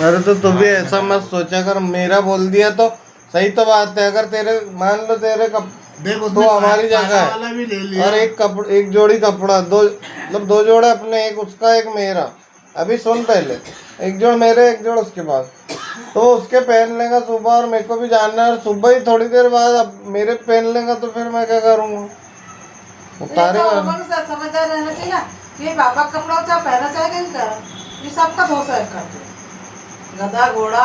अरे तो तू भी ऐसा मत सोचा कर, मेरा बोल दिया तो सही तो बात है। अगर तेरे मान लो तेरे देख तो हमारी जगह वाला भी ले है लिया और एक जोड़ी कपड़ा, दो मतलब दो जोड़े अपने, एक उसका एक मेरा। अभी सुन पहले, एक जोड़ मेरे एक जोड़ उसके पास, तो उसके पहन लेगा सुबह और मेरे को भी जानना है, और सुबह ही थोड़ी देर बाद अब मेरे पहन लेगा तो फिर मैं क्या करूँगा? उतारेगा तो समझदार रहना चाहिए ना, ये बाबा का कपड़ा चाहे पहना चाहे नहीं कर, ये सबका भरोसा है कर दो। गधा घोड़ा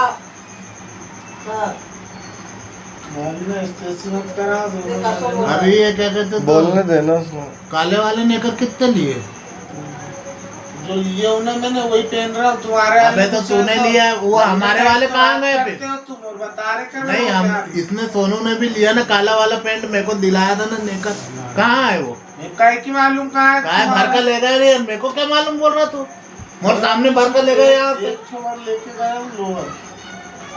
अभी ये क्या कहते बोलने देना उसको। काले वाले नेकर कितने लिए? जो लिए उन्हें मैंने वही पहन रहा हूँ। तुम्हारे अबे तो तूने लिया, वो हमारे वाले कहाँ गए पे? तुम और बता रहे कर नहीं, हम इसने सोनू ने भी लिया ना काला वाला पैंट, मेरे को दिलाया था ना नेकर। कहाँ है वो? काय की मालूम कहाँ है? काय भर कर ले गए रे? मेरे को क्या मालूम बोल रहा तू? मोर सामने भर कर ले गए यहाँ पे। एक छोर लेके गया हूँ लोअर,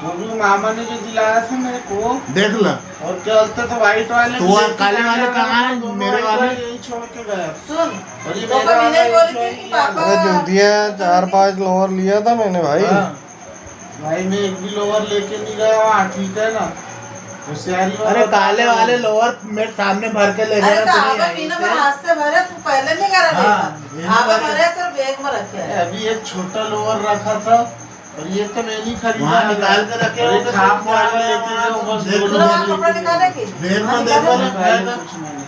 वो भी मामा ने जो दिलाया था मेरे को। देख ला, और क्या बोलते थे व्हाइट वाले, तो और काले वाले कहाँ हैं? मेरे वाले यही छोड़ के गया। सुन, और ये तो मेरा कभी नहीं वाला बोली यही थी कि छोड़ के पापा गया। अरे चूतिया, 4-5 लोअर लिया था मैंने भाई। हाँ। भाई मैं एक भी लोअर लेके नहीं गया वहाँ, ठीक है ना? होशियारी वाला अरे काले वाले लोअर मेरे सामने भर के ले अरे गया तो तो आबा नहीं आई पीना थे। में हाथ से भरे, तू पहले नहीं करा हाँ, ये था। आबा भरे। भरे तो बैग में रखे है। अभी एक छोटा लोअर रखा था और ये तो मैं नहीं खरीदा। वहाँ निकाल के रखे और हो एक तो हाफ तुम वाला क्या लेके गया हूँ, बस देख दो लो, पूरा लोअर कपड़ा लेके निकाले की बैग में हाँ, देखो निकाले। ना। गया। कुछ नहीं।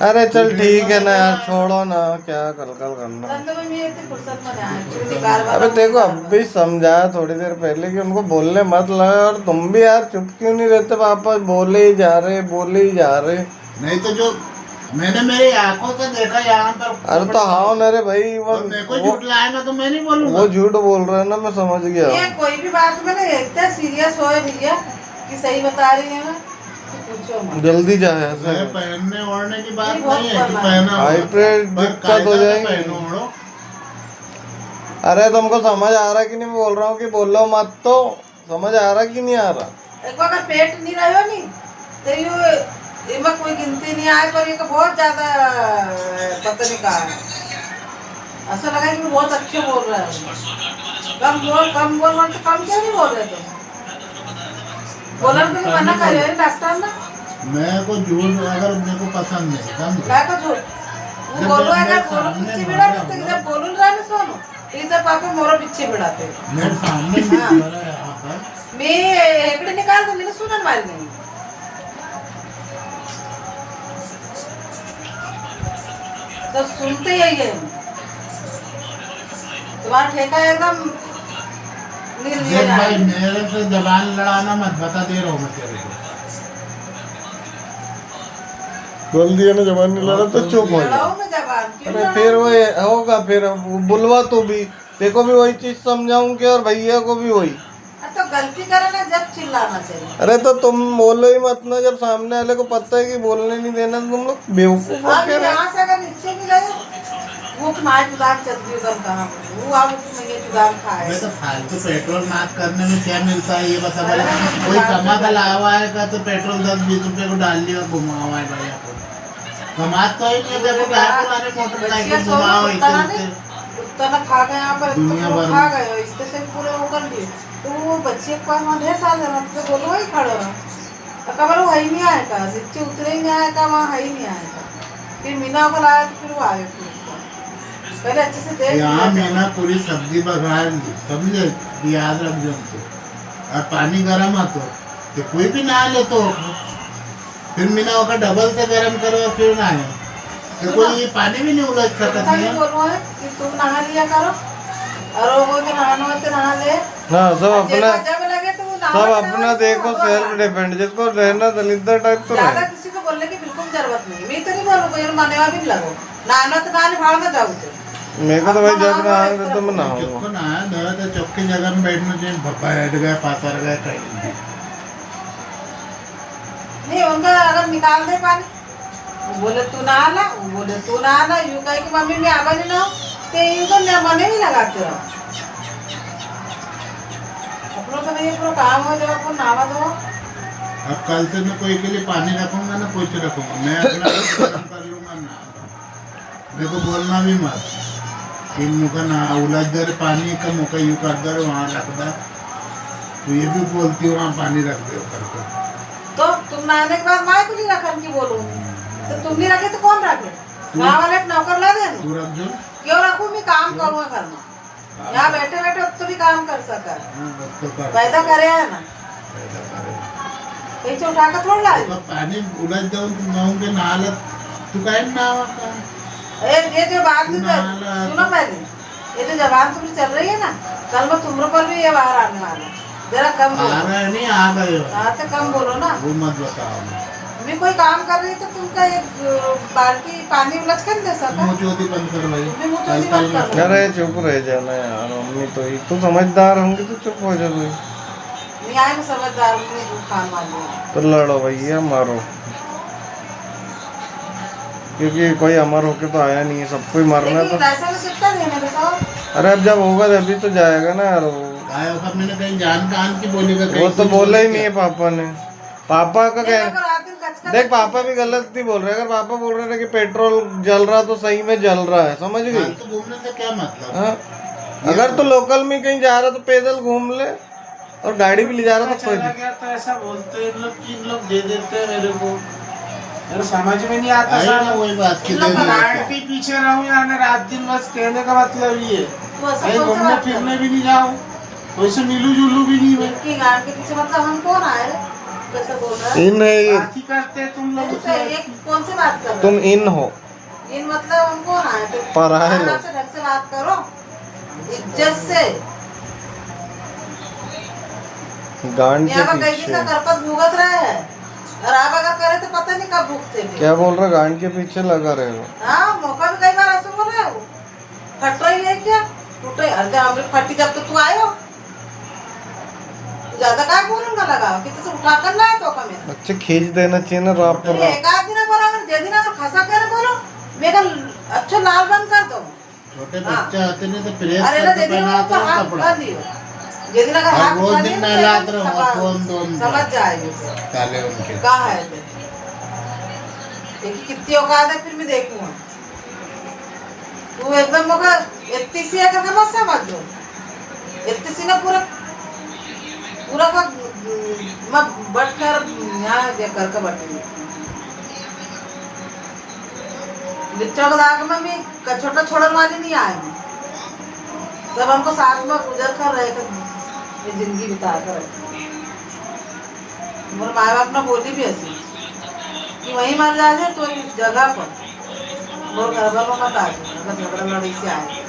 अरे चल ठीक है ना यार, छोड़ो ना, क्या कल करना। धंधे में मैं इतनी फुर्सत में नहीं आई, क्यों निकाल वाला अबे देखो, अब निकाल भी समझाया थोड़ी देर पहले कि उनको बोलने मत लगा, और तुम भी यार चुप क्यों नहीं रहते? वापस बोले ही जा रहे, बोले ही जा रहे। नहीं तो जो मैंने मेरी आंखों से देखा यहाँ पर। अरे तो हाँ ना रे भाई, और मेरे को झूठ लाएगा तो मैं नहीं बोलूंगा। वो झूठ बोल रहा है ना, मैं समझ गया। ये कोई भी बात में ना इतना सीरियस होए भैया कि सही बता रही है ना, पूछो मत। जल्दी जाए ये ऐसा। पहनने ओढ़ने की बात ये बहुत नहीं है कि बड़ा पहना हो। हाइब्रिड पर दिक्कत हो कायदा से जाएगी। पहनो ओढ़ो। अरे तुमको समझ आ रहा कि नहीं? मैं बोल रहा हूँ कि बोलो मत, तो समझ आ रहा कि नहीं आ रहा? एक बार अगर पेट नहीं रहो नहीं तो ये इनमें कोई गिनती नहीं आए, पर ये का बहुत ज्यादा पता नहीं कहा है। ऐसा लगा कि बहुत अच्छे बोल रहे हैं। कम बोल तो कम क्यों नहीं बोल रहे तुम? बोलने के लिए मना कर रहे हैं डॉक्टर ना। मैं को झूठ अगर मेरे को पसंद नहीं समझ। क्या को झूठ वो बोलो अगर बोलो पीछे बिड़ा तो इधर बोलूं रहा ना सोनो, इधर पापा मोरो पीछे बिड़ाते मेरे सामने भी हाँ। बोला यहाँ पर। मैं एकड़े निकाल दूं, मैंने सुना मार नहीं। तो सुनते यही है तुम्हारा ठेका एकदम देख भाई, मेरे से जबान लड़ाना मत, बता दे रहा हूँ मैं तेरे को। बोल दिया ना, जबान नहीं लड़ा तो चुप हो जा। लड़ाओ में जबान क्यों अरे लड़ाओ? फिर वो होगा, फिर बुलवा तू भी, देखो भी वही चीज समझाऊंगी और भैया को भी वही। तो गलती करे ना जब चिल्लाना चाहिए। अरे तो तुम बोलो ही मत ना, जब सामने वाले को पता है कि बोलने नहीं देना, तो तुम लोग बेवकूफ हो अब क्या रहे? यहाँ से अगर नीचे भी गए वो तुम्हारे चुदार चलती उधर कहाँ वो आप उसमें ये चुदार खाए। अबे तो फालतू पेट्रोल माफ करने में क्या मिलता है ये बता भाई। अरे कोई कमा का लावा है का तो पेट्रोल 10-20 रुपए को डाल लिया और घुमाओ है भाई आपको। कमा तो ही नहीं, देखो क्या पुराने मोटरसाइकिल घुमाओ इधर कुत्ता ना खा गए यहाँ पर, दुनिया तो भर खा में। गए हो इससे से पूरे वो कर लिए। तो वो बच्चे के पास वहाँ ढेर साल है, तो बोलो वही खड़ो रहा तो कबर वो ही नहीं आएगा, नीचे उतरे ही नहीं आएगा, वहाँ है ही नहीं आएगा। फिर मीना को लाया तो फिर वो आए फिर उसको। पहले अच्छे से देख यहाँ लिया मैंने पूरी सब्जी बघार ली, समझे? याद रख जो तो। और पानी गर्म आ तो कोई भी नहा ले तो फिर मीना होकर डबल से गर्म करो और फिर नहाए तो कोई ये पानी भी नहीं उलझ सकता खाली है। बोलो है कि तुम नहा लिया करो और वो के नहाना हो तो नहा ले। हाँ, सब अपना जब लगे तो वो सब नहाओ, अपना नहाओ, देखो, नहाओ, सेल्फ नहाओ। डिपेंड, जिसको रहना दलिद्र टाइप तो ज्यादा रहे। किसी को बोलने की बिल्कुल जरूरत नहीं। मैं तो नहीं बोलूँ कोई मानेवा भी लगो नहाना तो नहाने भाड़ में जाओ तो। मेरे को तो भाई जब अपना नहाना नहाओ, तो मैं चुप नहाऊंगा। को नहाया धोया तो चुप की जगह में बैठना चाहिए। बैठ गए पातर गए कहीं नहीं उनका अगर निकाल दे पानी, वो बोले तू नहा ला, वो बोले तू नहा ला, यूं कहे कि मम्मी मैं आवा नहीं ना तो इनको मने भी लगाते रहो। अपनों का नहीं पूरा काम हो जब अपन नहावा दो। अब कल से मैं कोई के लिए पानी रखूंगा ना कुछ रखूंगा, मैं अपना गर्म कर लूंगा ना। मेरे को बोलना भी मत। कि मुका ना उलझ दर पानी का मुका यू कर दर वहाँ रख दर, तो ये भी बोलती हो वहाँ पानी रख दो करके। तो तुम नहाने के बाद मैं कुछ रखन की बोलूंगी, तो तुम नहीं रखे तो कौन रखे? गाँव वाले एक नौकर ला देना। तू रख जो। क्यों रखूं? मैं काम करूँगा घर में, यहाँ बैठे बैठे तो भी काम कर सका, तो कर पैदा करे है ना, पैदा करे। कहीं से उठा कर थोड़ा लाए। तो पानी उलझ जाऊँ तो गाँव के नहाला तू काहे नहावा का? ये जो बात तू थी नहाला सुनो पहले, ये जो जबान तुम्हारी चल रही है ना, कल मैं तुम्हारे पर भी ये बाहर आने वाला, जरा कम आ बोलो। रहा नहीं, आ गए हो। हाँ तो कम बोलो ना। वो मत बताओ। मैं कोई काम कर रही तो तुमका एक बाल्टी पानी उलझ कर दे सका। मुँह चोदी बंद कर भाई। तुम भी मुँह चोदी मत करो। अरे चुप रह जाना यार, मम्मी तो ही तू समझदार होंगी तो चुप हो जा तू। नहीं आए मैं समझदार हूँ, मैं खान वाली हूँ। तो लड़ो भैया, मारो, क्योंकि कोई अमर होके तो आया नहीं है, सबको ही मरना है। लेकिन तो ऐसा में कितना देना बताओ? अरे अब जब होगा तभी तो जाएगा ना यार वो। आया होगा, मैंने कहीं जान कान की बोली का वो तो बोला ही नहीं है पापा ने। पापा का देखो, कह रात दिन कचका देख, पापा भी गलत नहीं बोल रहे। अगर पापा बोल रहे थे कि पेट्रोल जल रहा तो सही में जल रहा है, समझ गई? तो घूमने से क्या मतलब? हाँ? अगर तो लोकल में कहीं जा रहा तो पैदल घूम ले, और गाड़ी भी ले जा रहा तो कोई चला दिक्कत। गया तो ऐसा बोलते हैं लोग कि इन लोग दे देते हैं मेरे को, मेरे समझ में नहीं आता आई ना साला। वही बात की इन लोग दे दी। बनाए। के पीछे रहूं या ना रात दिन, बस कहने का मतलब ये है। तो ऐसा कहीं कौन सा घूमने बात कर? फिरने भी नहीं जाऊं, वैसे मिलू जुलू भी नहीं मैं। इनकी गांड के पीछे मतलब हम कौन आए? कैसे बोल रहे हैं? इन है ये, बात ही करते हैं तुम लोग तो उसमें। एक कौन सी बात कर रहे तुम हो? इन हो, इन मतलब हम कौन आए? तो पराये लोग। आपसे ढंग से बात करो, इज्जत से। गांड के यहाँ पर कहीं पीछे का करपत भुगत रहे हैं, और आप अगर करे तो पता नहीं कब भुगते थे। क्या बोल रहा? गांड के पीछे लगा रहे हो। हाँ, मौका भी कई बार ऐसे बोल रहे हो। फट रही है क्या? टूट रही? अरे अमृत फटी जब तो तू आए हो। ज्यादा काय बोलूंगा लगाओ कि तुझे उठा कर लाए तो कम है। अच्छे खींच देना चाहिए ना रात पर। एक आध दिन बोला, अगर जे दिन अगर खसा कर बोलो मेरा अच्छा लाल बंद कर दो। छोटे हाँ। बच्चे आते नहीं तो प्रेस अरे ना करके जे दिन पहनाते ऊपर हो हाथ कपड़ा। उठा दियो, जे दिन अगर और हाथ वो उठा दिन दियो ना तो लात एकदम रहो, सफा- फोन दोन समझ जाएगी। काले उनके। का है ते? देखी कितनी औकात है, फिर मैं देखूंगा। तू एकदम मगर इतनी सी है कि मत समझ लो, इतनी सी ना पूरा पूरा का मैं बट कर यहाँ देख कर बैठी बिच्चा को दाग में भी छोटा छोड़न वाली नहीं आएगी। सब हमको साथ में गुजर कर रहे थे, ये जिंदगी बिता कर मेरे माँ बाप ने बोली भी ऐसी कि वहीं मर जाए तो इस जगह पर वो घर पर मत आ जाए, झगड़ा लड़ी से आए।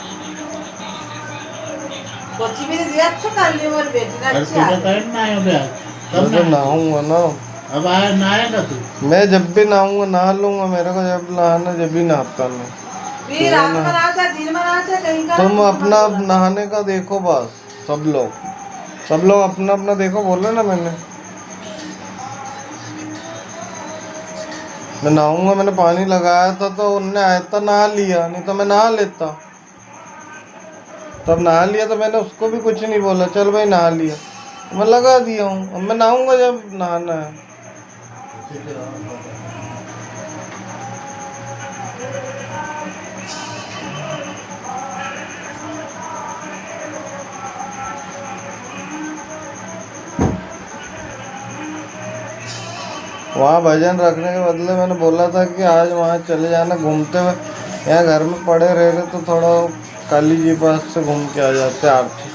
कोची भी नहीं दिया, अच्छा कर लिया मेरी बेटी ने, और अच्छी सुबह आ टाइम ना आए गया मैं तब तो ना नहाऊंगा ना, अब आए ना आएगा तू। मैं जब भी नहाऊंगा नहा लूंगा। मेरे को जब नहाना, जब भी नहाता मैं। भी रात में ना चाहे दिन में ना चाहे कहीं का तुम अपना नहाने का देखो बस। सब लोग अपना अपना देखो, बोले ना मैंने। मैं नहाऊंगा, मैंने पानी लगाया था तो उनने आया था नहा लिया, नहीं तो मैं नहा लेता। तब नहा लिया तो मैंने उसको भी कुछ नहीं बोला, चल भाई नहा लिया, मैं लगा दिया हूँ। अब मैं नहाऊंगा जब नहाना है। वहाँ भजन रखने के बदले मैंने बोला था कि आज वहाँ चले जाना घूमते हुए। यहाँ घर में पड़े रह रहे तो थोड़ा काली जी पास से घूम के आ जाते आरती।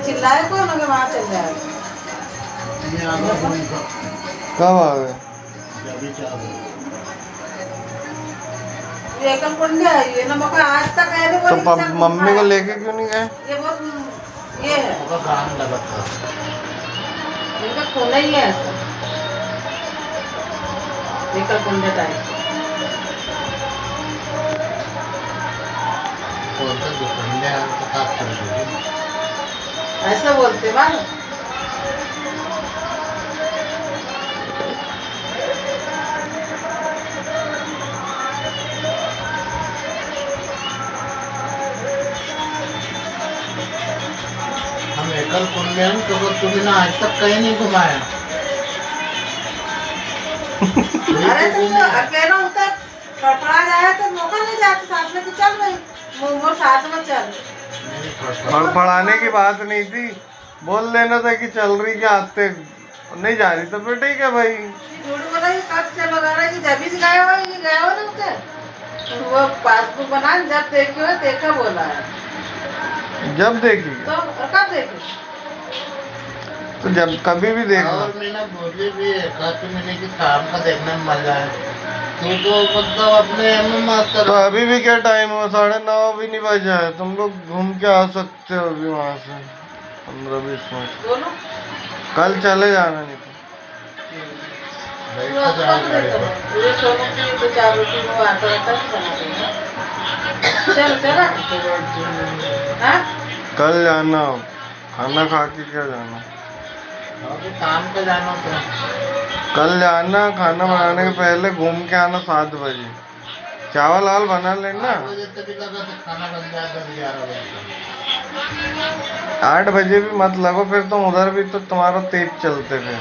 चिल्लाए कौन अगर वहाँ चल जाए? मैं आ गया हूँ उनका, कब आ गए? जब भी चाह रहे। ये एकल पुण्य है ये ना, मगर आज तक ऐसे तो बोली चल मम्मी को घूमा। लेके क्यों नहीं गए? ये बहुत ये है, उनका काम लगा था। इनका खोला ही है ऐसा एकल पुण्य टाइप। बोलते दुकान में तो काम कर देगी। ऐसा बोलते बाल हम एकल पुण्य हैं, तो तुम्हें ना आज तक कहीं नहीं घुमाया। अरे तो वो अकेला होता फड़फड़ा जाए तो मौका नहीं जाता साथ में, तो चल भाई मोमो साथ में चल। फड़फड़ाने की बात नहीं थी, बोल देना था कि चल रही क्या आते नहीं जा रही तो फिर ठीक है भाई। झूठ बोला कि कब चल वगैरह की जब ही गए हो, ये गए हो ना उधर तो वो पासबुक बना जब देखे हो देखा बोला है। जब देखी तो और कब देखे? तो जब कभी भी देखना। और मैंने बोली भी है काफी मैंने कि शाम का देखने में मजा है। तो मतलब अपने मास्टर तो अभी भी क्या टाइम हुआ, 9:30 भी नहीं बजा है, तुम लोग घूम के आ सकते हो अभी वहाँ से 15-20 मिनट। दोनों कल चले जाना नहीं तो। पूरा कब देखो पूरे सोनों की तो 4 रोटी वो आता रहता है बना देना। चल चला हाँ कल जाना, खाना खा के क्या जाना। अभी काम पे जाना था। कल जाना, खाना बनाने के पहले घूम के आना 7 बजे, चावल वाल बना लेना। 8 बजे तक भी लगा तो खाना बन जाता 11 बजे तक। 8 बजे भी मत लगो, फिर तुम उधर भी तो तुम्हारा तेज चलते थे।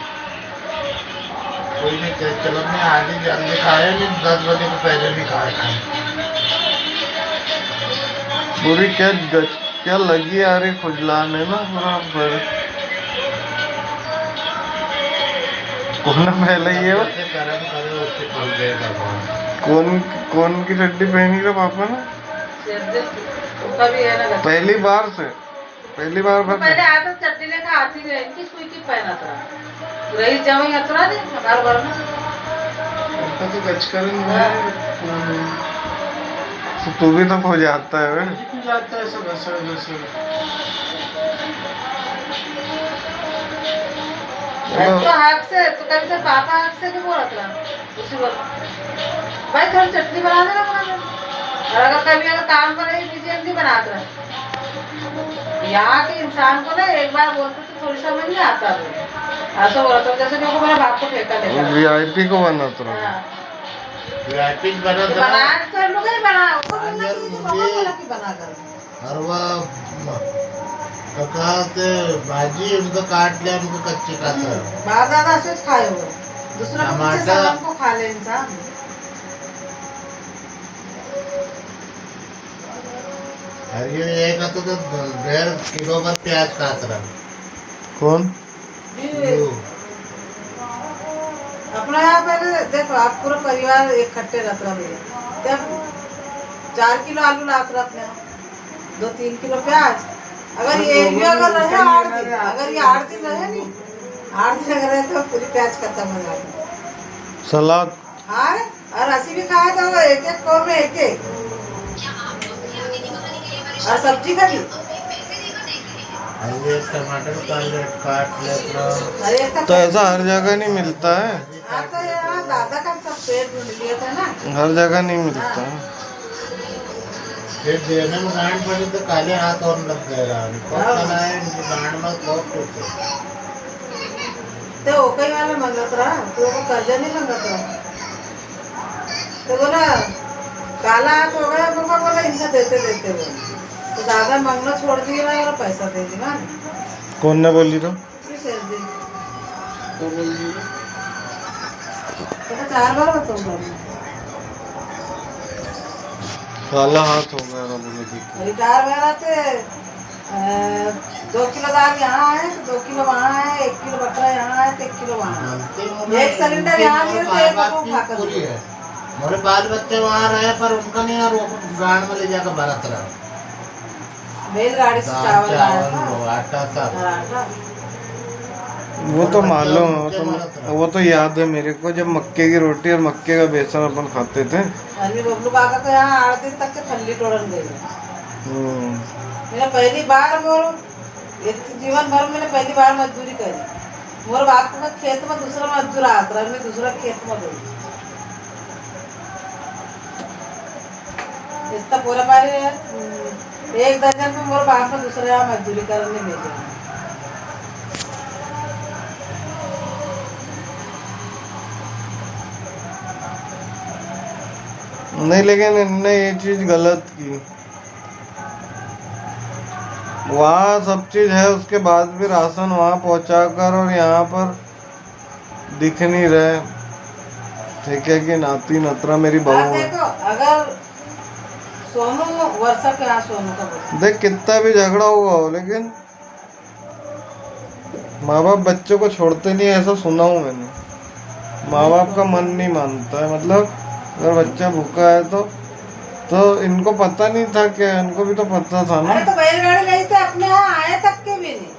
कोई नहीं चलो मैं आगे जल्दी खाया नहीं, 10 बजे को पहले भी खाया था। पूरी क्या लगी आ रही खुजलाने ना पूरा फिर। कौन पहले ये हो? जैसे कर्म करे उससे खुल जाएगा भगवान। कौन की चड्डी पहनी रे पापा ने? उसका भी है ना पहली बार पहले आता चट्टी लेकर आती रही इनकी कोई की पहना था रही जाओ यात्रा दे घर भर में उनका तो गचकरण है। तो तू भी तो खो जाता है वे। क्यों जाता है सब घसड़ घसड़? तो हाथ से तो कभी तो पापा हाथ से भी बोला था उसी बोल भाई थोड़ी चटनी बना देना बना दे और अगर कभी अगर काम पर रही जल्दी बना दे। यहाँ के इंसान को ना एक बार बोलते तो थोड़ी समझ नहीं आता वो ऐसा बोला था जैसे देखो मेरे बाप को फेंका देखा VIP को बनाता रहा। VIP बना तो था बना तो हम लोग ही बना उसको बोलना चाहिए कि पापा बोला कि बना कर और वह कहा थे भाजी उनको काट लिया, उनको कच्चे खाता है। बाप दादा से खाए हो दूसरा को पीछे टमाटर- सामान को खा ले इंसान। और ये एक तो 1.5 किलो का प्याज काट रहा। कौन? वो अपना यहाँ पहले देखो आप पूरा परिवार इकट्ठे रहते रहा भैया तब 4 किलो आलू लाते रहा अपने यहाँ 2-3 किलो प्याज अगर ये एक भी अगर रहे 8 दिन अगर ये 8 दिन रहे नहीं 8 दिन अगर रहे तो पूरी प्याज खत्म हो जाती। सलाद। हाँ और ऐसी भी खाया था वो एक कौर में एक और सब्जी का भी और ये टमाटर काट लेता। अरे एक तो ऐसा हर जगह नहीं मिलता है, हाँ तो यहाँ दादा का सब पेट ढूंढ लिया था ना। हर जगह नहीं मिलता है। फिर देने में गांड पड़ी तो काले हाथ और लग गया। कौन है इनकी गांड में बहुत टूटे। तो ओकई वाला मंगत रहा तो वो कर्जा नहीं मंगत रहा तो बोला काला हाथ हो गया बोला बोला इनका देते देते वो तो दादा मंगना छोड़ दिया और पैसा दे दिया कौन ने बोली तो? तो बोल दी तो 4 बार बताऊंगा काला हाथ हो गया ना बोले कि रिटायर बार आते 2 किलो दाल यहाँ है तो 2 किलो वहाँ है 1 किलो बकरा यहाँ है तो 1 किलो वहाँ है। एक सिलेंडर यहाँ दिया तो एक वो खाकर पूरी है। मेरे बाल बच्चे वहाँ रहे पर उनका नहीं और वो गांड में ले जाकर बरत रहा। बैलगाड़ी से दाल चावल आया था चावल आटा था। और आटा वो तो मालूम है, वो तो याद है मेरे को जब मक्के की रोटी और मक्के का बेसन अपन खाते थे। अली बबलू काका तो यहाँ 8 दिन तक के फल्ली तोड़न गई मैंने पहली बार मोर जीवन भर मैंने पहली बार मजदूरी करी। मोर बाप का खेत में दूसरा मजदूर आता रहा मैं दूसरा खेत में गई इतना पूरा बारी 1 दर्जन में मोर बाप ने दूसरे यहाँ मजदूरी करने भेजा। नहीं लेकिन इनने ये चीज गलत की, वहाँ सब चीज है उसके बाद भी राशन वहाँ पहुँचा कर और यहाँ पर दिख नहीं रहे। ठीक है कि नाती नतरा मेरी अब बहू है। देखो अगर सोनू वर्षा के यहाँ सोनू का बच्चा, देख कितना भी झगड़ा हुआ हो लेकिन माँ बाप बच्चों को छोड़ते नहीं, ऐसा सुना हूँ मैंने। माँ बाप का मन नहीं मानता है, मतलब अगर बच्चा भूखा है तो इनको पता नहीं था क्या, इनको भी तो पता था ना। अरे तो बैलगाड़ी गई थे अपने यहाँ आए तक के भी नहीं,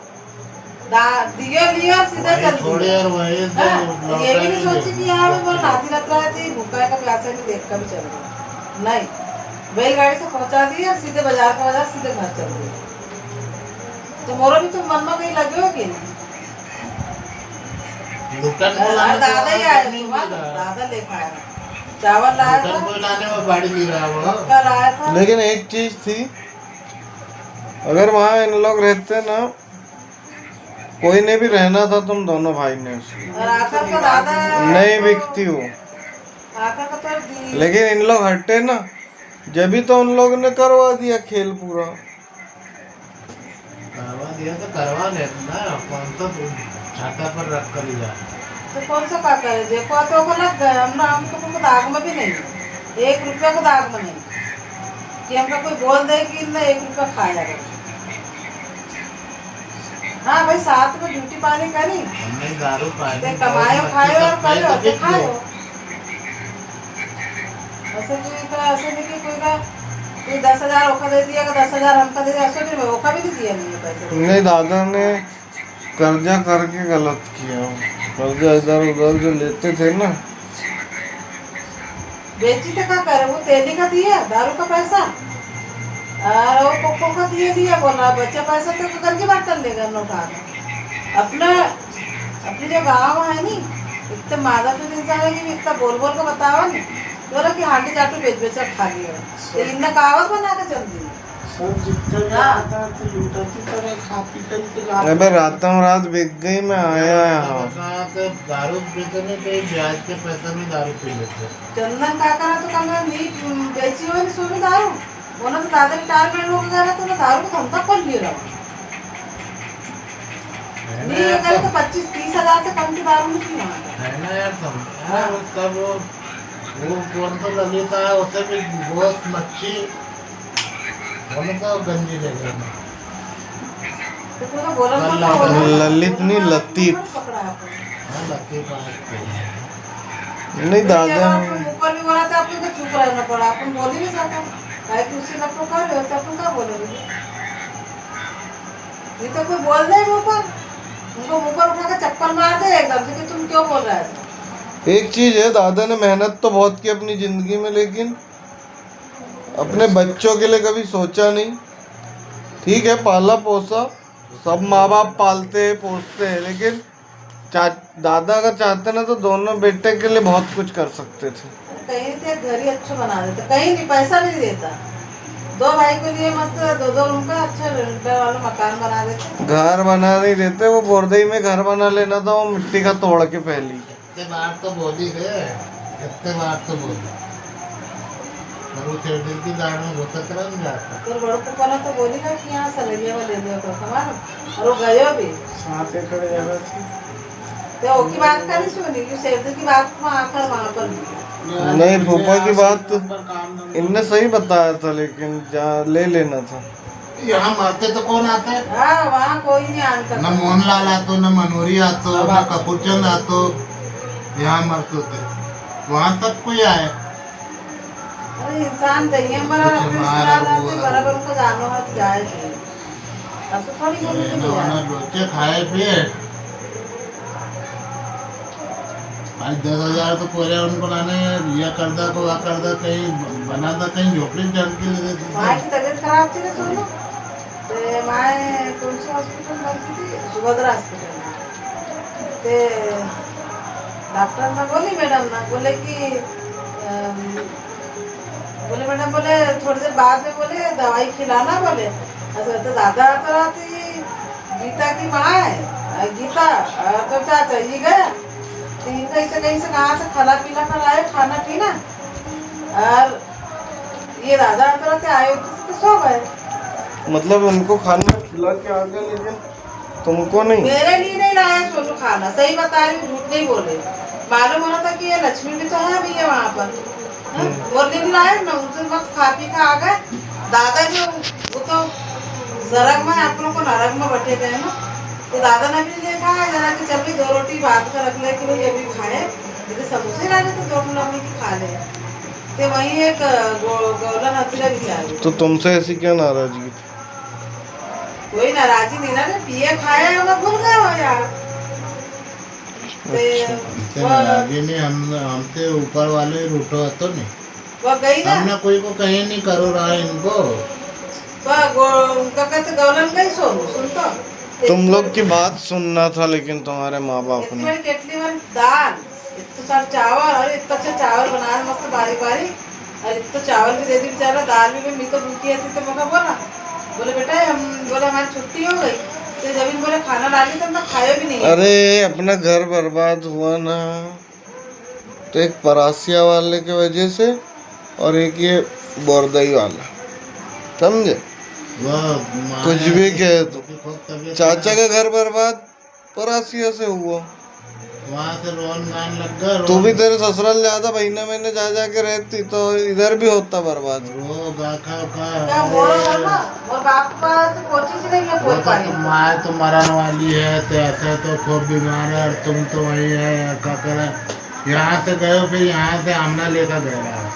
दियो लियो और सीधा वही चल थोड़ी दिए। और वही से हाँ, लौटा ये भी नहीं भी सोची कि यहाँ पे बोल नाती लत रहा थी भूखा का प्यासा नहीं देख कर भी चल गया, नहीं बैलगाड़ी से पहुंचा दिए और सीधे बाजार का बाजार सीधे घर चल दिए। तो मोरो भी तुम मन में कहीं लगे हो कि नहीं? लुटन को और लाने दादा ही आया नहीं सुबह, मिला। दादा लेकर आया चावल लाया लुटन को था, लाने में बाड़ी गिरा वो। मक्का लाया था। लेकिन एक चीज थी, अगर वहाँ इन लोग रहते ना, कोई ने भी रहना था तुम दोनों भाई ने उसको। और आकर का दादा नहीं बिकती वो, आकर का तो दी- लेकिन इन लोग हटे ना, जब भी तो उन लोगों ने करवा दिया खेल पूरा। करवा दिया तो करवा लेना, कौन सा छाता पर रख कर जा। तो कौन सा का करे, देखो तो को लग गए हम तो को दाग में भी नहीं है, 1 रुपया को दाग में नहीं कि हमको कोई बोल दे कि ना 1 रुपया खाया करो। हाँ भाई साथ में ड्यूटी पानी करी, हमने दारू पानी ते कमायो खायो और करो ते खायो। ऐसे नहीं कि कोई 10,000 ओखा दे दिया, 10,000 हमका दे दिया, ऐसे नहीं ओखा भी नहीं दिया नहीं पैसे। नहीं, दादा ने कर्जा करके गलत किया, कर्जा इधर उधर जो लेते थे ना। बेची तो क्या करे, वो तेली का दिया दारू का पैसा और वो कोको का दिया बोला बच्चा पैसा तो गंजी बर्तन लेगा नोटा अपना। अपनी जो गाँव है नी इतना मादापुर इंसान है कि इतना बोल बोल के बतावा नहीं बोला कि हांडी चाटू बेच बेच खा लिया, तो इनने कहावत बना के चल दी। सब जितना भी आता था लूटा की तरह खा पी कर के रात अबे रातों रात बिक गई, मैं आया यहाँ। कहाँ से दारू पीते नहीं, कहीं ब्याज के पैसे में दारू पी लेते। चंदन काका ने तो कम नहीं बेची हुई नहीं सोनी दारू, वो तो दादा ने टारगेट लोग गया तो दारू को धंधा खोल लिया नहीं अगर तो 25-30 हजार से कम की दारू नहीं पी वहाँ। है ना यार, यार तब वो कौन सा ललिता है, उसे भी बहुत मच्छी होने तो गंजी ले गए। तो पूरा बोला ललित नहीं लतीत। पकड़ा आपने। हाँ लकी बात है। नहीं दादा ऊपर भी बोला था आपको तो चुप रहना पड़ा, अपन बोल ही नहीं सकता काहे कि उसी लोग को कर रहे हो तो अपन क्या बोलोगे। ये तो कोई बोल दे मुँह पर, उनको मुँह पर उठा के चप्पल मार दे एकदम से कि तुम क्यों बोल रहे हो। एक चीज है, दादा ने मेहनत तो बहुत की अपनी जिंदगी में, लेकिन अपने बच्चों के लिए कभी सोचा नहीं। ठीक है पाला पोसा, सब माँ बाप पालते हैं पोसते हैं, लेकिन दादा अगर चाहते ना तो दोनों बेटे के लिए बहुत कुछ कर सकते थे। कहीं तो घर ही अच्छा बना देते, कहीं नहीं पैसा भी नहीं देता, 2 भाई के लिए मस्त 2-2 रूम का अच्छा रेंट वाला मकान बना देते। घर बना नहीं देते, वो बोरदई में घर बना लेना था, वो मिट्टी का तोड़ के पहली। इतने बार तो बोली रे, इतने बार तो बोली, पर वो दिल की दाढ़ में घुसत रह जाता। तो बड़ों को पहले तो बोली ना कि यहाँ सलैया में ले लिया तो सामान, और वो गयो भी साथ खड़े जगह थी। तो वो की बात का नहीं सुनी कि शेरदी की बात को आकर वहाँ पर भी। नहीं फूफा की बात काम इनने सही बताया था, लेकिन ले लेना था। यहाँ मरते तो कौन आता है? हाँ वहाँ कोई नहीं आने न का। मोहनलाल आतो, न मनोरी आतो, न कपूरचंद आतो, यहाँ मरते थे। वहाँ तक कोई आए? अरे इंसान दही मरा कुछ अपने हमारा सिरा हुआ। बराबर उनको जानो है तो जाए चाहिए, अब तो थोड़ी बोली नहीं इन्होंने लोचे खाए पिए, 5-10 हजार तो पूरे उनको लाने या करदा को वा करदा कहीं बना था, कहीं झोपड़ी चढ़ के ले देते माँ थे। की तबीयत खराब थी ना सुनो, तो माँ कौन सी हॉस्पिटल में भर्ती थी, सुभद्रा हॉस्पिटल में। तो डॉक्टर ने बोली मैडम ना बोले कि बोले मैडम बोले थोड़ी देर बाद में बोले दवाई खिलाना बोले। अच्छा तो दादा तो रहती गीता की माँ है, गीता तो चाचा जी गया तो इनका इसे कहीं से कहाँ से खाना पीना कर आए, खाना पीना, और ये दादा तो रहते आए तो सो गए। मतलब उनको खाना खिला के आ गए, लेकिन तुमको नहीं। मेरे लिए नहीं लाया सोनू खाना, सही बता रही हूँ, झूठ नहीं बोले। मालूम हो रहा था कि ये लक्ष्मी भी तो है भैया वहाँ पर। हाँ, वो दिन लाए ना उस वक्त खा पी के आ गए। दादा जो वो तो जरग में आप लोग को नरक में बैठे गए ना, तो दादा ने भी देखा है जरा कि चल भी 2 रोटी बात कर रख ले कि भाई अभी खाए, लेकिन समोसे ला रहे थे 2 किलो में कि खा ले। तो वही एक गौला नतीरा बिचारी, तो तुमसे ऐसी क्या नाराजगी थी? कोई नाराजी नहीं ना, पिए खाए हम भूल गए हो यार। हमसे नाराजी नहीं, हमसे ऊपर वाले रूठो तो नहीं, वो गई ना, हमने कोई को कहीं नहीं करो रहा इनको। उनका कहते गौलन गई सुन तो तुम लोग की बात सुनना था, लेकिन तुम्हारे माँ बाप इतनी ने। बड़ी केटली में दाल, इतना सारा चावल, और इतना अच्छा चावल बनाया मस्त बारी बारी, और इतना चावल भी दे दी बेचारा, दाल भी मैं तो भूखी थी। तो मैं बोला, बोले बेटा हम बोले हमारी छुट्टी हो गई, तो जब इन बोले खाना डाली तो मैं खाया भी नहीं। अरे अपना घर बर्बाद हुआ ना, तो एक परासिया वाले की वजह से और एक ये बोरदई वाला, समझे? कुछ भी कहे तो चाचा का घर बर्बाद परासिया से हुआ। वहाँ से रोन गान लग गया। तू भी तेरे ससुराल ज्यादा महीने महीने जा के रहती तो इधर भी होता बर्बाद। रो गाखा क्या बोल रहा ना, और बाप से कोशिश नहीं है वो बोल पाई। तो माँ तो मरने वाली है, तो ऐसा तो खूब बीमार है, और तुम तो वही है क्या करे। यहाँ से गए फिर यहाँ से आमला लेकर गया,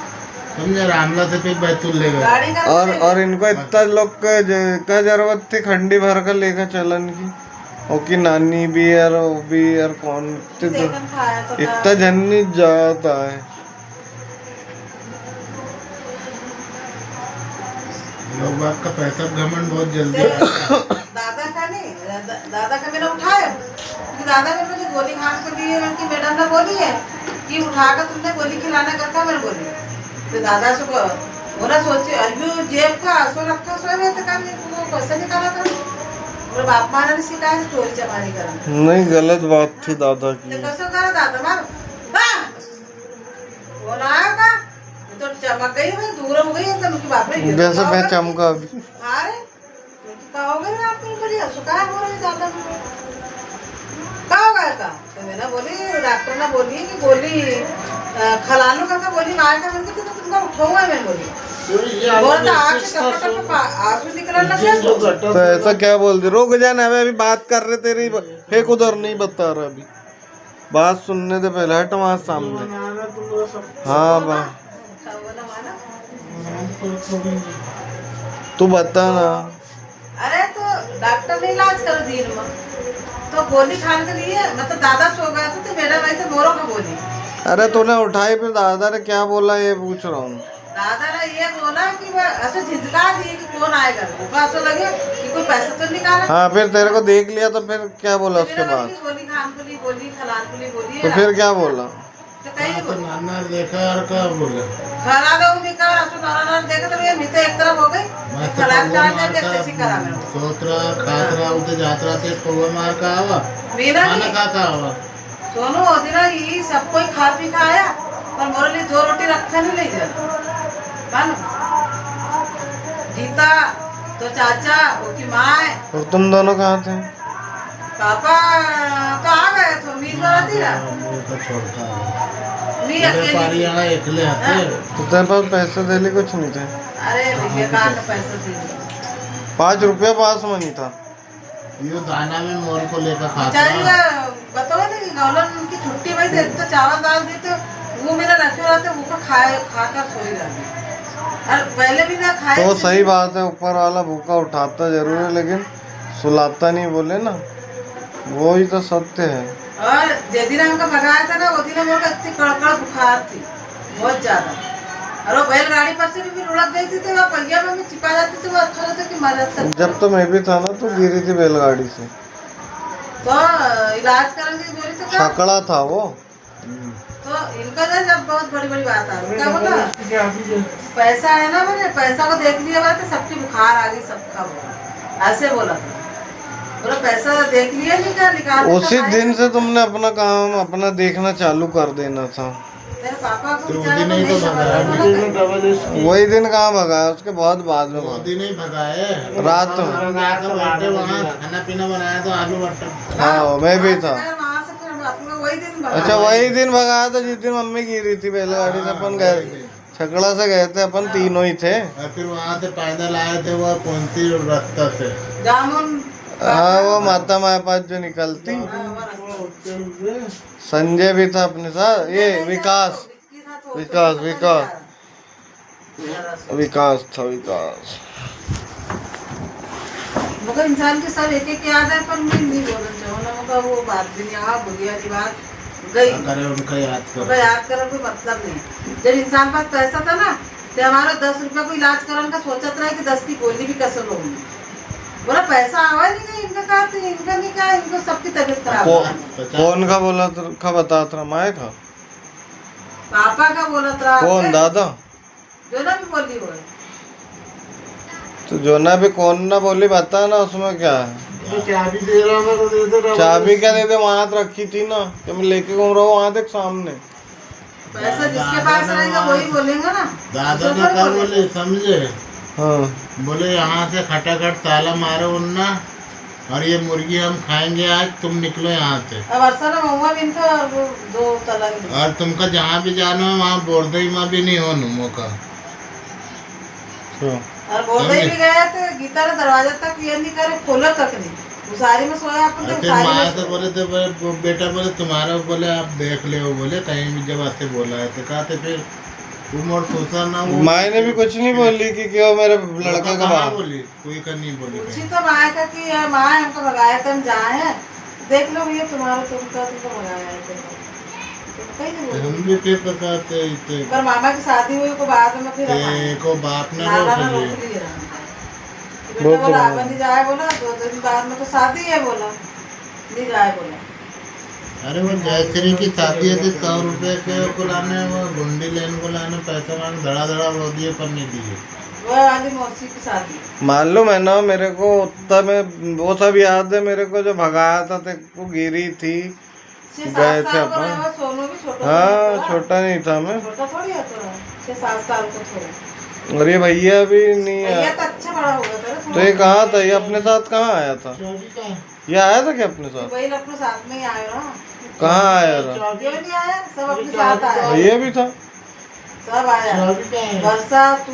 समझे? आमला से फिर बैतूल ले गए। गाड़ी का और इनको इतना लोग का जरूरत थी खंडी भर कर लेकर चलन की, और की नानी भी यार वो भी यार कौन देखन खाया तो इतना जन्नी जाता है। लोग बाग का पैसा घमंड बहुत जल्दी आता है। दादा का नहीं, दादा का मैंने उठाया, क्योंकि दादा ने मुझे गोली खान को दी है, उनकी मैडम ने बोली है कि उठाकर तुमने गोली खिलाना करता। मैंने बोली तो दादा से बोला सोचे अभी जेब का आंसू रखा सोए में तो वो पैसा निकाला था। बोले बाप मारा ने सिखाया चोरी चमारी करना। नहीं, गलत बात थी दादा की। तो कैसे करा दादा मारो वो ना आया का तो चमक गई, मैं दूर हो गई तो उनकी बाप ने जैसे मैं चमका अभी। अरे क्या हो गया आपको? बड़ी असुका हो रही दादा को क्या हो गया था? तो मैंने बोली डॉक्टर ने बोली कि गोली खलानो का बोली मार का मैंने तो तुमका उठाऊंगा। मैं बोली बोलता आँख से टप आंसू निकलने लगे। तो ऐसा क्या बोल दी? रुक जाना, अभी बात कर रहे, तेरी फेंक उधर, नहीं बता रहा अभी, बात सुनने दे पहले। हट वहाँ सामने। हाँ बा तू बता ना। अरे तो डॉक्टर ने इलाज कर दिन में तो गोली खाने के लिए, मतलब दादा सो गया था तो मेरा भाई तो मोरो का बोली। अरे तूने उठाई, फिर दादा ने क्या बोला ये पूछ रहा हूँ। दादा ने ये बोला कि मैं ऐसे झिझका दी कि कौन आएगा, मुझको ऐसा लगे कि कोई पैसा तो निकाला। हाँ, फिर तेरे को देख लिया तो फिर क्या बोला उसके मेरा बाद? भाई गोली खान को ली, गोली खलान को ली बोली। तो फिर क्या बोला? तो कहीं तो नाना देखा और क्या बोले? खला दो निकाल असो नाना देखा तो ये मिते एक तरफ हो गई। मैं तो खलान कौवा का मार जब कैसी करा मैंने का सोतरा खातरा उधर जातरा ते कौवा मार का आवा मेरा खाना नहीं खा आवा। दोनों दिन ये सब कोई खा पी का आया, पर मोरे लिए 2 रोटी रखा नहीं ले जा गीता तो चाचा उसकी माँ और तुम दोनों कहाँ थे? पापा तो आ गए थे, मीज बनाती ना मुझे तो छोड़ता है मी मेरे अकेली पारी यहाँ एकले आते तो तेरे पास पैसे देने कुछ नहीं थे? अरे भैया कहाँ का पैसा थी 5 रुपया पास में नहीं था। यो दाना में मोर को लेकर खाता बेचारी बताओ ना कि गौलन उनकी छुट्टी भाई थे तो चावल दाल देते, वो मेरा रखे रहते वो खाकर सोई रहते। और पहले भी ना खाए तो सही बात है, ऊपर वाला भूखा उठाता जरूर है लेकिन सुलाता नहीं, बोले ना, वो ही तो सत्य है। और जिस दिन हमको भगाया था ना वो दिन मेरे को इतनी कड़कड़ बुखार थी बहुत ज्यादा, और वो बैलगाड़ी पर से भी उड़क गई थी तो वो पहिया में चिपा जाती थी, वो अच्छा लगता कि मर जाता। जब तो मैं भी था ना तो गिरी थी बैलगाड़ी से, तो इलाज करेंगे बोली तो क्या, छकड़ा था वो। तो इनका ना जब बहुत बड़ी बड़ी बात आ रही क्या बोला पैसा है ना, मैंने पैसा को देख लिया बात सबकी बुखार आ गई सबका बोला, ऐसे बोला था। बोला पैसा देख लिया निकाल उसी दिन से तुमने अपना काम अपना देखना चालू कर देना था। तेरे पापा को तो बेचारे को नहीं तो नहीं समझ भगाया, बोला वही दिन कहाँ भगाया, उसके बहुत बाद में भगाया। मोदी नहीं भगाए रात में। बैठे वहाँ खाना पीना बनाया तो आलू मटर। हाँ मैं भी था। वहाँ से फिर हम अपने वही दिन भगा अच्छा वही दिन भगाया था जिस दिन मम्मी गिरी थी बैलगाड़ी से। अपन गए छकड़ा से गए थे, अपन तीनों ही थे। और फिर वहाँ से पैदल आए थे, वो कौन सी रास्ता से, जामुन। हाँ वो माता माया पास जो निकलती। संजय भी था अपने साथ, ये विकास विकास विकास विकास था विकास। मगर इंसान के सब एक एक याद है, पर मैं नहीं बोलना चाहूँ ना, मगर वो बात भी नहीं, हाँ बुढ़िया की बात गई, करे उनका याद उनका याद करने कोई मतलब नहीं। जब इंसान पास पैसा था ना, तो हमारा 10 रुपया को इलाज कराने का सोचत रहा है कि 10 की गोली भी कसर होगी। बोला पैसा आवा नहीं गई, इनका कहा तो इनका नहीं कहा, इनको सबकी तबीयत खराब हो गई। कौन का बोला था बता था माए का? पापा का बोला था। कौन दादा? जो ना भी बोली हो, तो जो ना भी कौन ना बोली बता ना, उसमें क्या है? तो चाबी दे रहा मैं तो दे दे रहा। चाबी क्या दे दे, वहां रखी थी ना, कि मैं लेके घूम रहा हूँ वहां देख सामने। पैसा जिसके पास रहेगा वही बोलेंगे ना। दादा ने क्या बोले समझे, हाँ बोले यहाँ से खटाखट ताला मारो उन्ना, और ये मुर्गी हम खाएंगे आज, तुम निकलो यहाँ से। अब अरसना महुआ भी इनका और वो 2 तलाक। और तुमका जहाँ भी जाना है वहाँ बोर्दई में भी नहीं हो नुमो का। और बोलते भी गए तो गीता ने दरवाजा तक ये नहीं करे, खोला तक नहीं, उसारी में सोया अपन तो फिर उसारी माँ में से बोले थे बेटा, बोले तुम्हारा, बोले आप देख ले, बोले कहीं भी जब आते बोला है तो कहा थे, फिर तुम और सोचा ना वो माए ने भी कुछ नहीं बोली कि क्यों मेरे लड़का का कहाँ बाप। बोली, कोई का नहीं बोली पूछी कहीं। तो माँ का कि यार माँ हमको भगाया था, हम जाए हैं, देख लो ये तुम्हारा तुमको भगाया है, तो कहीं नहीं तो बोली। हम भी फिर पकाते इतने पर मामा की शादी हुई को बाद में फिर को बाप ने नाना ने रोक रोक लिया। लिया। बेटा बोला अब नहीं जाए, बोला 2 दिन बाद में तो शादी है, बोला नहीं जाए, बोला अरे वो जयश्री की शादी है, 100 रुपए के को लाने, वो गुंडी लेन को लाने पैसा मांग धड़ा धड़ा रो दिए, पर नहीं दिए। वो वाली मौसी की शादी। मालूम है ना मेरे को, उत्तर में वो सब याद है मेरे को, जो भगाया था तेरे को गिरी थी, 6-7 गए थे साल का अपन। रहा, सोनू भी छोटा हाँ था, छोटा नहीं था मैं, छोटा थोड़ी है थोड़ा, 6-7 साल का थोड़ा। और ये भैया भी नहीं भैया आया। तो अच्छा बड़ा हो गया था तो ये कहाँ था, ये अपने साथ कहाँ आया था? चौबी का ये आया था क्या अपने साथ? वही अपने साथ में ही आया रहा। कहाँ आया था? क्यों नहीं आया, सब अपने साथ आया, ये भी था सब आया, चौबी का है। वर्षा तू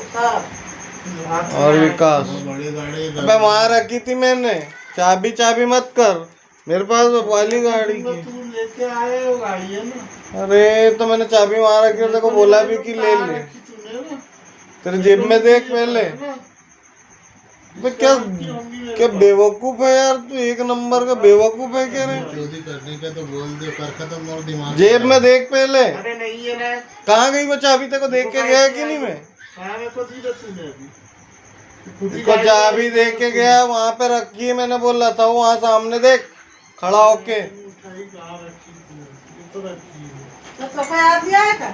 सब। और विकास। बड़ी गाड़ी अबे वहाँ रखी थी मैंने, चाबी मत कर, मेरे पास वाली गाड़ी की। तू लेके आए हो गाड़ी है ना। अरे तो मैंने चाबी वहाँ रखी, तेरे को बोला भी कि ले ले, तूने ना तेरे जेब में देख पहले। बे क्या क्या बेवकूफ है यार तू, 1 नंबर का बेवकूफ है क्या रे? चोरी करने का तो बोल दे, कर खत्म और दिमाग जेब में देख पहले, अरे नहीं है ना, कहाँ गई वो चाबी? तेरे को देख के गया कि नहीं? मैं कहाँ मेरे को दी ना तूने अभी, खुद ही इसको गाड़ी चाबी दे के गया, वहाँ पे रखी है, मैंने बोला था वहाँ सामने देख खड़ा होके। उठाई कहाँ रखी तूने? ये तो रखी है। तो सबको याद नहीं आया क्या?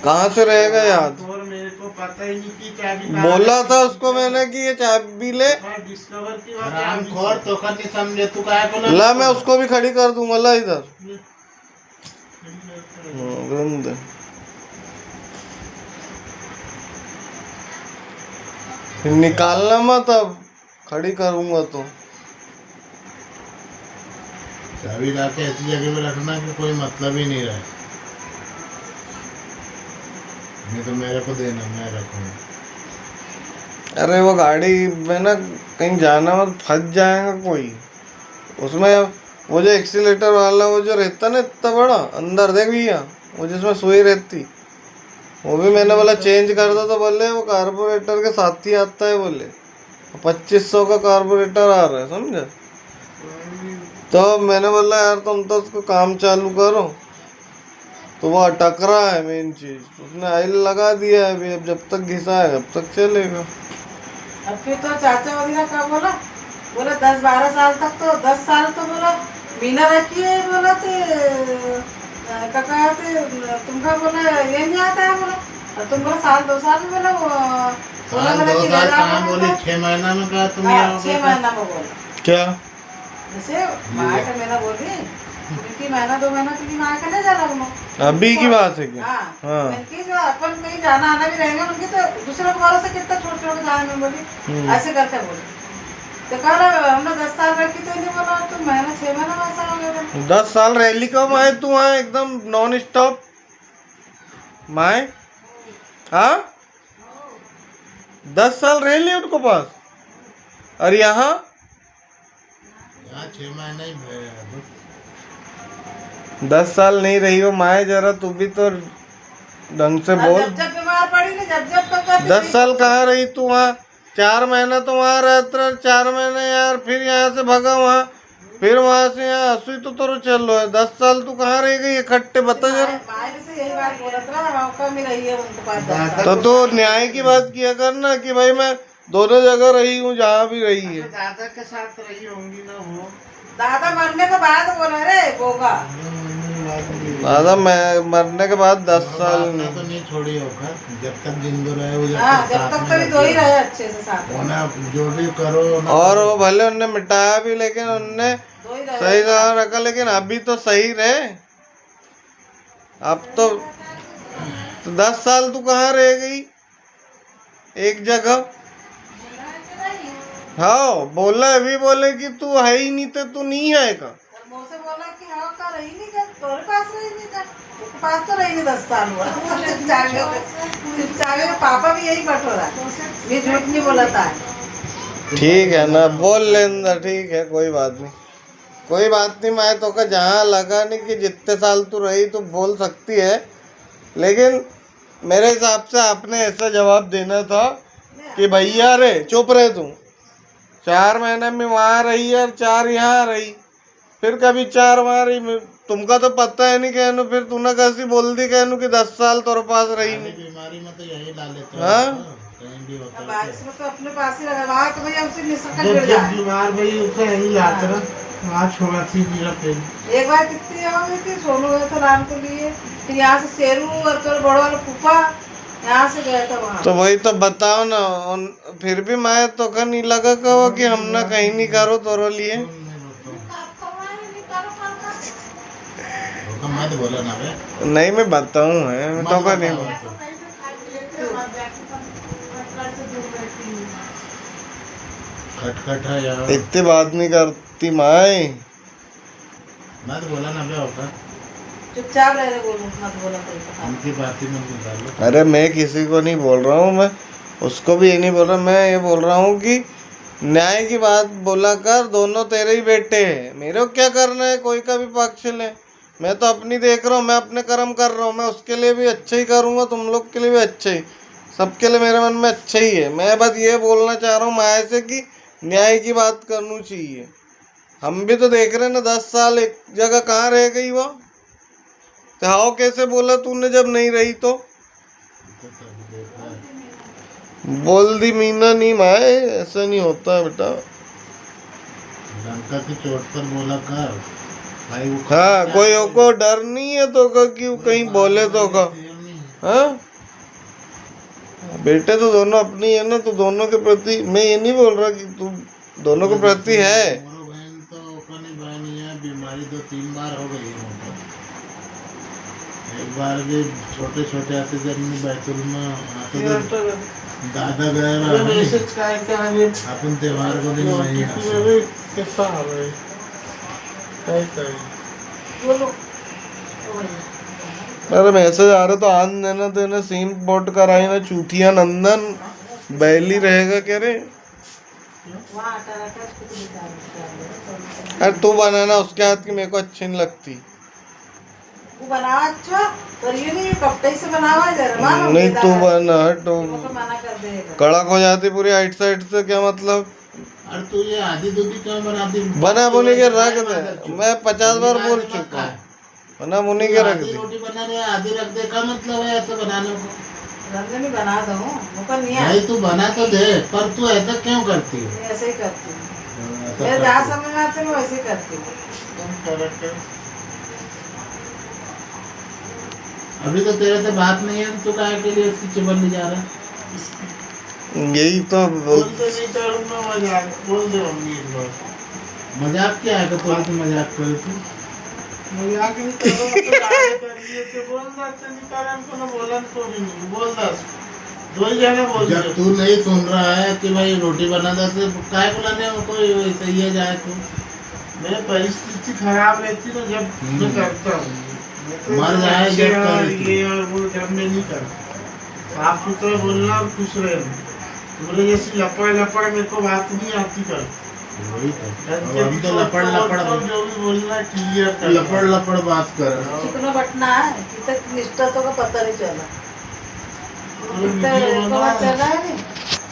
कहाँ से रहेगा याद? और मेरे को पता ही नहीं कि चाबी कहाँ बोला रखी। था उसको मैंने कि ये चाबी ले, मैं डिस्कवर की बात राम खोर तो कर नहीं समझे, तू काहे को ना ला मैं उसको भी खड़ी कर दूंगा, ला इधर। गंद। फिर निकालना मत, अब खड़ी करूंगा तो। चाबी लाके ऐसी जगह पे रखना कि कोई मतलब ही नहीं रहे, नहीं तो मेरे को देना, मैं रखूंगा। अरे वो गाड़ी में ना कहीं जाना मत, फंस जाएगा कोई उसमें। वो जो एक्सीलेटर वाला वो जो रहता ना इतना बड़ा, अंदर देख भैया वो जिसमें सुई रहती, वो भी मैंने बोला चेंज कर दो, तो बोले वो कार्बोरेटर के साथ ही आता है, बोले 2500 का कार्बोरेटर आ रहा है, समझे? तो मैंने बोला यार तुम तो उसको काम चालू करो, तो वो अटक रहा है मेन चीज, उसने ऑयल लगा दिया है अभी, अब जब तक घिसा है तब तक चलेगा। अब फिर तो चाचा वगैरह का बोला 10-12 साल तक तो 10 साल तो बोला मीना रखी है, बोला थे काका थे तुमका, बोला ये नहीं आता है, बोला और तुम बोला 1-2 साल में, बोला वो बोला साल 2 कि साल ले कहाँ जाओ, बोली, 6 महीना में कहा तुम हाँ, यहाँ 6 महीना में बोला, क्या जैसे माँ का महीना बोली, उनकी महीना 2 महीना की माँ का नहीं जाना बोलो। अभी की बात है क्या? हाँ, हाँ। उनकी जो अपन कहीं जाना आना भी रहेगा, उनकी तो दूसरे को भरोसे कितना छोड़ छोड़ के जाने में बोली, ऐसे करके बोली। तो कह रहा हमने 10 साल रखी तो नहीं बोला तो महीना 6 महीना वैसा हो गया। 10 साल रैली का माए तू वहाँ एकदम नॉन स्टॉप माए। हाँ 10 साल रैली उनको पास। और यहाँ 6 महीने ही भरे हैं। 10 साल नहीं रही हो माए, जरा तू भी तो ढंग से बोल। जब बीमार पड़ी ना जब तक 10 साल कहाँ रही तू वहाँ? 4 महीना तो वहाँ रहता, 4 महीने यार, फिर यहाँ से भगा वहाँ, फिर वहाँ से यहाँ हंसी तो तोरो चल रहा है। 10 साल तू कहाँ रह गई इकट्ठे बता जरा। माए से यही बात बोला था कम ही रही है उनके पास 10 साल। तो तू न्याय की बात किया करना कि भाई मैं दोनों जगह रही हूँ जहाँ भी रही है। दादा के साथ रही होंगी ना वो। दादा मरने के बाद बोला रे बोगा। दादा मैं मरने के बाद 10 साल अपना नहीं। तो नहीं छोड़ी होकर, जब तक जिंदो रहे वो, हाँ जब तक तो दो ही रहे अच्छे से साथ में। होना जो भी करो ना और वो भले उनने मिटाया भी, लेकिन उनने दो ही रहे। सही जगह रखा, लेकिन अभी तो सही रहे। अब तो 10 साल तू कहाँ रह गई एक जगह? हाँ बोला अभी, बोले कि तू है ही नहीं तो तू नहीं है का। मुँह से बोला कि हाँ का रही नहीं कर, तोरे पास रही नहीं कर, उसके पास तो रही नहीं 10 साल हुआ। चुपचाप पापा भी यही बटोरा, ये झूठ नहीं बोला था। ठीक है ना, बोल लेना, ठीक है, कोई बात नहीं, कोई बात नहीं। मैं तो का जहाँ लगा नहीं कि जितने साल तू रही तो बोल सकती है, लेकिन मेरे हिसाब से आपने ऐसा जवाब देना था कि भैया रे चुप रहे तू, 4 महीने में वहाँ रही और 4 यहाँ रही, फिर कभी 4 वहाँ रही। तुमका तो पता है नहीं कहनो, फिर तूने कैसी बोल दी कहनो कि 10 साल तेरे पास रही नहीं। बीमारी में तो यही डाल लेते हैं। हाँ? कहीं भी होता है। बारिश में तो अपने पास ही लगा, वहाँ तो भैया उसे निसकल जब गिर जब जाए। बीमार भाई उसे यही लाते ना, वहाँ छोड़ा थी मेरा पेन। एक बार कितनी हो गई थी, सोनू गए थे राम को लिए, फिर यहाँ से शेरू और तो बड़ो वाला फूफा यहाँ से गया था वहाँ। तो वही तो बताओ ना, फिर भी मैं तो का नहीं लगा कहो कि हम ना कहीं नहीं करो तोरो लिए। मत बोला ना बे। नहीं मैं बताऊँ है, मैं तो का नहीं बोल। खटखट है यार। इतनी बात नहीं करती माए। मत बोला ना बे होकर। चुपचाप रह रहे, बोलो मत बोला कोई तो। उनकी बात ही मत निकालो। अरे मैं किसी को नहीं बोल रहा हूँ, मैं उसको भी ये नहीं बोल रहा, मैं ये बोल रहा हूँ कि न्याय की बात बोला कर। दोनों तेरे ही बेटे हैं, मेरे को क्या करना है कोई का भी पक्ष ले। मैं तो अपनी देख रहा हूँ, मैं अपने कर्म कर रहा हूँ, मैं उसके लिए भी अच्छा ही करूँगा, तुम लोग के लिए भी अच्छा ही, सबके लिए मेरे मन में अच्छा ही है। मैं बस ये बोलना चाह रहा हूँ माया से कि न्याय की बात करनी चाहिए। हम भी तो देख रहे हैं ना, 10 साल एक जगह कहाँ रह गई वो। तो हाँ कैसे बोला तूने जब नहीं रही तो? बोल दी मीना नहीं माए, ऐसा नहीं होता है बेटा। लंका की चोट पर बोला कर भाई। वो हाँ कोई को डर नहीं है तो का कि कहीं बोले तो का। हाँ बेटे तो दोनों अपनी है ना, तो दोनों के प्रति मैं ये नहीं बोल रहा कि तू दोनों के प्रति है। मोरो बहन तो अपनी बहन ही है, बीमारी 2-3 बार हो गई है उनको। एक बार भी छोटे छोटे आते जब मैं बैतूल में आते थे, दादा गए रहा मैसेज का है क्या है? अपन त्योहार को दिन वही किसी आते। में भी किस्सा आ रहा है। कहीं कहीं बोलो। अरे मैसेज आ रहा तो आन देना, तो इन्हें सीम पोर्ट कराई ना, चूतिया नंदन बैली रहेगा कह रहे। वहाँ आटा रखा उसको तो निकाल। अरे तू बनाना, उसके हाथ की मेरे को अच्छी नहीं लगती। वो बना अच्छा, पर ये नहीं कपड़े से बनावा है जरा मानो। नहीं तू बना, तो वो तो मना कर देगा। कड़क हो जाती पूरी आइट साइड से, क्या मतलब। अरे तू ये आधी दूधी क्यों बनाती? बना बुनी के रख दे, मैं 50 बार बोल चुका हूँ, बना बुनी के रख आधी दे। रोटी बना रहे आधी रख दे, का मतलब है ऐसे बनाने को? रंग में बना दो, मुझको नहीं है। भाई तू बना तो दे, पर तू ऐसा क्यों करती है? मैं ऐसे ही करती हूँ, ऐसा मैं करती जहाँ है। समझ में आते मैं वैसे ही करती हूँ। अभी तो तेरे से बात नहीं है, तू काहे के लिए इसकी चिपन नहीं जा रहा है? यही तो बोलते नहीं करूँगा मजाक, बोल दे मम्मी एक बार। मजाक क्या है? तो तू मजाक कर तू। मजाक नहीं करो तो आगे कर लिए थे, बोल दे अच्छा नहीं करा तो ना बोलन तो भी नहीं बोल दस। दो ही जने बोल जब दियो। तू नहीं सुन रहा है कि भाई रोटी बना दे तो काय बुलाने में कोई ये जाए तू मैं परिस्थिति खराब रहती ना जब मैं करता हूँ। मैं तो मर जब जाए अच्छे जब और कर। ये और वो जब मैं नहीं करता। साफ सुथरा बोलना और खुश रहना। तुम्हारे जैसी लपड़ लपड़ मेरे को बात नहीं आती कर। वही तो अब हम तो लपड़ लपड़ जो भी बोलना क्लियर लपड़ लपड़ बात कर चिकना बटना है कि तक निष्ठा तो का पता नहीं चला वीडियो कितना बना चल रहा है नहीं